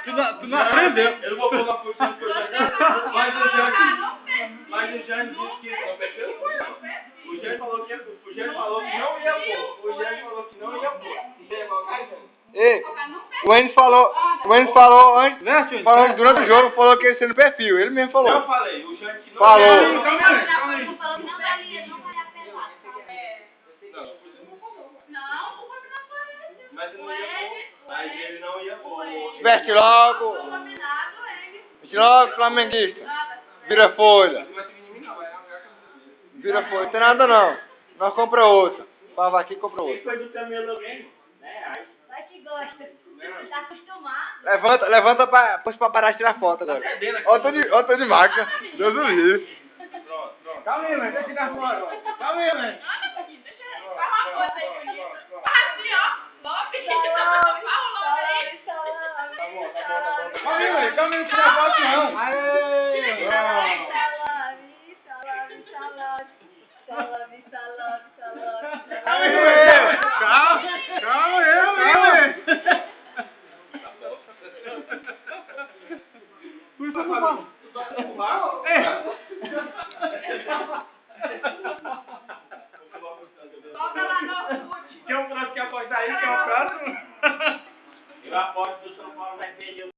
Tu não aprendeu. Eu não vou pôr uma posição que eu já mas o Jânio disse que não fechou. O Jânio falou que não ia pôr. O Jânio falou que não ia pôr. Ei, o Enzo falou antes, durante o jogo, falou que ia ser no perfil, ele mesmo falou. Eu falei, o Jânio que não Falou. ia. Calma aí. Não falou que não valia, não valia pesado. Não, o combinado foi esse. Mas ele não ia pôr. Mas ele não ia pôr. Veste logo, O combinado, ele. veste logo, flamenguista. Vira folha. Vira folha, não tem nada não. Nós compra outra. Vai aqui e compra outra. Foi do Camilo alguém? Né? Vai que gosta. Tá acostumado. Levanta pra parar de tirar foto agora. Ó, tô de máquina. Deus do livre. Pronto. Calma aí, velho. Deixa eu tirar fora. Calma aí, velho. Calma aí, velho. Calma aí, não tira foto não. Aê! Calma aí, velho. Calma aí, velho. Tem um próximo que apostar aí, que é o próximo. Eu aposto que o São Paulo vai perder o